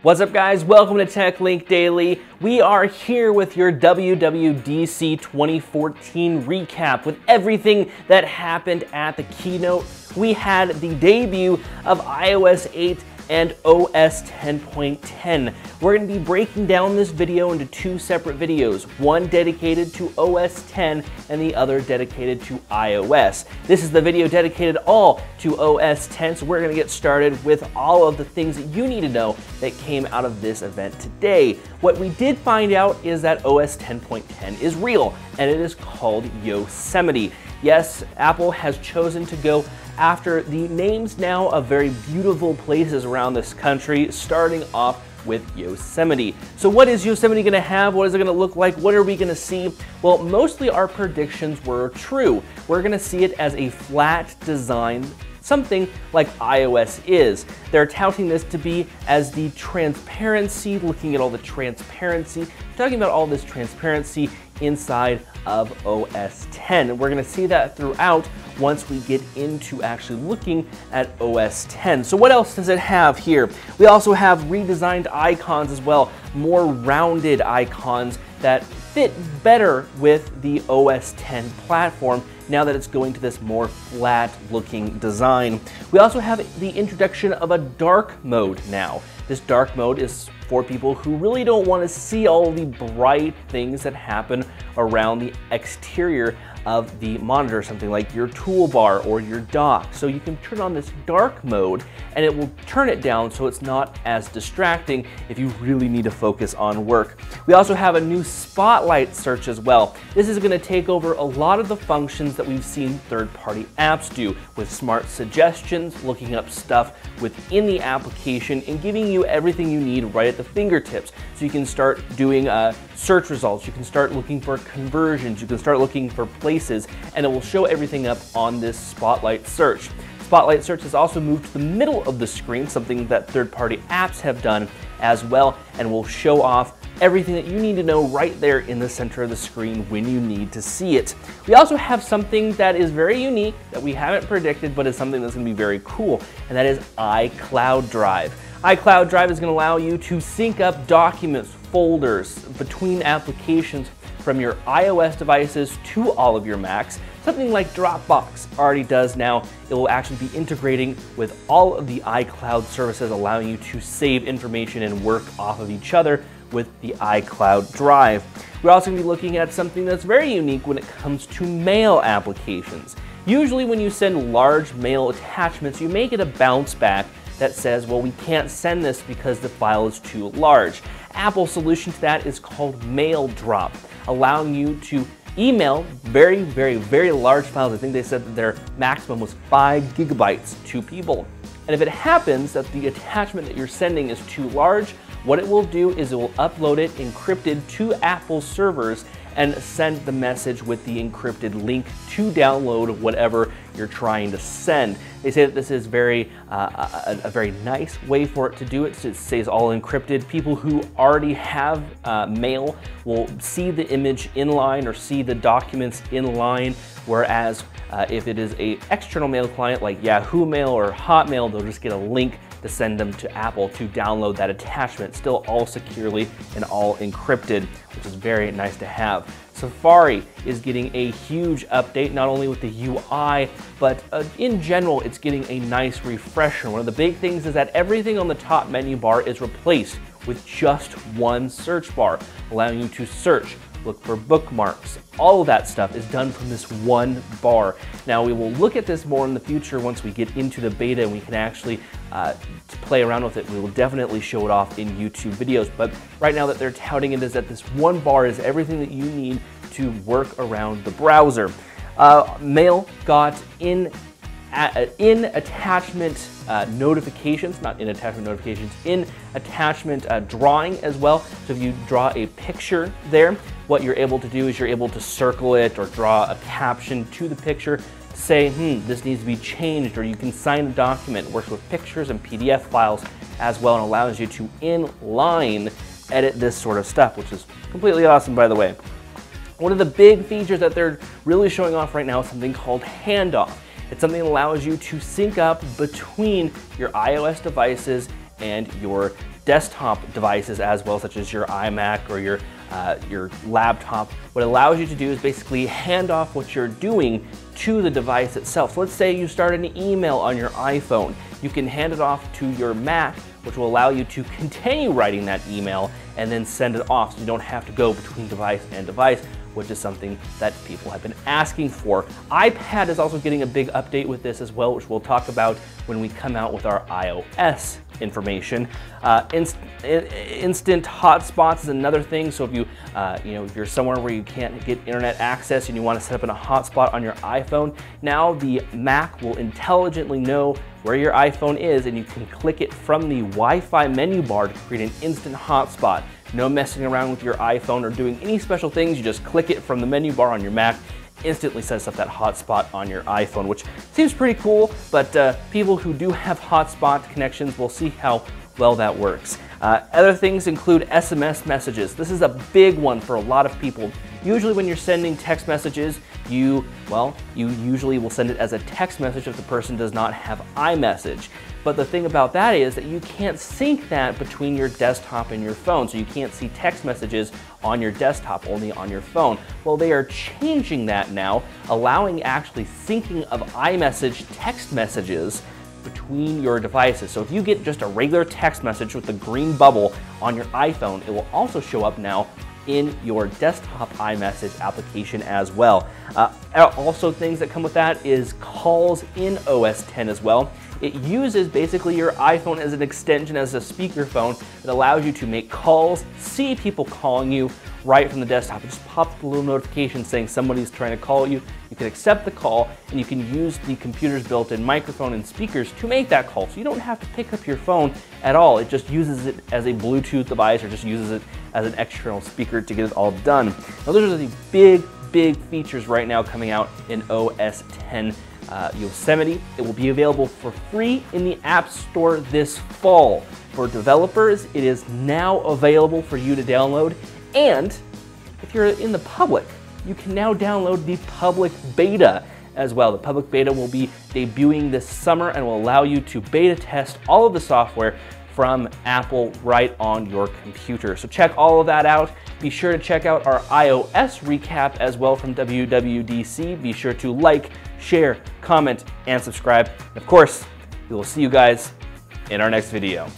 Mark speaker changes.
Speaker 1: What's up, guys? Welcome to TechLink Daily. We are here with your WWDC 2014 recap with everything that happened at the keynote. We had the debut of iOS 8 and OS 10.10. We're going to be breaking down this video into two separate videos, one dedicated to OS 10 and the other dedicated to iOS. This is the video dedicated all to OS 10, so we're going to get started with all of the things that you need to know that came out of this event today. What we did find out is that OS 10.10 is real, and it is called Yosemite. Yes, Apple has chosen to go after the names now of very beautiful places around this country, starting off with Yosemite. So what is Yosemite going to have? What is it going to look like? What are we going to see? Well, mostly our predictions were true. We're going to see it as a flat design, something like iOS is. They're touting this to be as the transparency, looking at all the transparency, talking about all this transparency inside of OS 10. And we're going to see that throughout once we get into actually looking at OS 10. So what else does it have here? We also have redesigned icons as well, more rounded icons that fit better with the OS 10 platform now that it's going to this more flat looking design. We also have the introduction of a dark mode now. This dark mode is for people who really don't want to see all the bright things that happen around the exterior of the monitor, something like your toolbar or your dock. So you can turn on this dark mode and it will turn it down so it's not as distracting if you really need to focus on work. We also have a new spotlight search as well. This is going to take over a lot of the functions that we've seen third-party apps do with smart suggestions, looking up stuff within the application and giving you everything you need right at the fingertips. So you can start doing search results, you can start looking for conversions, you can start looking for places, and it will show everything up on this spotlight search. Spotlight search has also moved to the middle of the screen, something that third-party apps have done as well, and will show off everything that you need to know right there in the center of the screen when you need to see it. We also have something that is very unique that we haven't predicted, but is something that's going to be very cool, and that is iCloud Drive. iCloud Drive is going to allow you to sync up documents, folders between applications from your iOS devices to all of your Macs. Something like Dropbox already does now. It will actually be integrating with all of the iCloud services, allowing you to save information and work off of each other with the iCloud Drive. We're also going to be looking at something that's very unique when it comes to mail applications. Usually when you send large mail attachments, you may get a bounce back that says, well, we can't send this because the file is too large. Apple's solution to that is called Mail Drop, allowing you to email very, very, very large files. I think they said that their maximum was 5 gigabytes to people. And if it happens that the attachment that you're sending is too large, what it will do is it will upload it encrypted to Apple's servers and send the message with the encrypted link to download whatever you're trying to send. They say that this is a very nice way for it to do it. It stays all encrypted. People who already have mail will see the image inline or see the documents inline, whereas if it is an external mail client like Yahoo Mail or Hotmail, they'll just get a link to send them to Apple to download that attachment, still all securely and all encrypted, which is very nice to have. Safari is getting a huge update, not only with the UI, but in general, it's getting a nice refresher. One of the big things is that everything on the top menu bar is replaced with just one search bar, allowing you to search, look for bookmarks. All of that stuff is done from this one bar. Now we will look at this more in the future once we get into the beta and we can actually play around with it. We will definitely show it off in YouTube videos, but right now that they're touting it is that this one bar is everything that you need to work around the browser. Mail got in attachment notifications, not in attachment notifications, in attachment drawing as well. So if you draw a picture there, what you're able to do is you're able to circle it or draw a caption to the picture, say, this needs to be changed, or you can sign a document. It works with pictures and PDF files as well and allows you to inline edit this sort of stuff, which is completely awesome, by the way. One of the big features that they're really showing off right now is something called Handoff. It's something that allows you to sync up between your iOS devices and your desktop devices as well, such as your iMac or your laptop. What it allows you to do is basically hand off what you're doing to the device itself. So let's say you start an email on your iPhone. You can hand it off to your Mac, which will allow you to continue writing that email and then send it off, so you don't have to go between device and device, which is something that people have been asking for. iPad is also getting a big update with this as well, which we'll talk about when we come out with our iOS information. Instant hotspots is another thing. So if if you're somewhere where you can't get internet access and you want to set up a hotspot on your iPhone, now the Mac will intelligently know where your iPhone is, and you can click it from the Wi-Fi menu bar to create an instant hotspot. No messing around with your iPhone or doing any special things. You just click it from the menu bar on your Mac, instantly sets up that hotspot on your iPhone, which seems pretty cool, but people who do have hotspot connections will see how well that works. Other things include SMS messages. This is a big one for a lot of people. Usually when you're sending text messages, you usually will send it as a text message if the person does not have iMessage. But the thing about that is that you can't sync that between your desktop and your phone, so you can't see text messages on your desktop, only on your phone. Well, they are changing that now, allowing actually syncing of iMessage text messages between your devices. So if you get just a regular text message with the green bubble on your iPhone, it will also show up now in your desktop iMessage application as well. Also, things that come with that is calls in OS X as well. It uses basically your iPhone as an extension, as a speakerphone. It allows you to make calls, see people calling you right from the desktop. It just pops up a little notification saying somebody's trying to call you. You can accept the call, and you can use the computer's built-in microphone and speakers to make that call. So you don't have to pick up your phone at all. It just uses it as a Bluetooth device, or just uses it as an external speaker to get it all done. Now, those are the big features right now coming out in OS X. Yosemite. It will be available for free in the App Store this fall. For developers, it is now available for you to download, and if you're in the public, you can now download the public beta as well. The public beta will be debuting this summer and will allow you to beta test all of the software from Apple right on your computer. So check all of that out. Be sure to check out our iOS recap as well from WWDC. Be sure to like, share, comment, and subscribe. And of course, we will see you guys in our next video.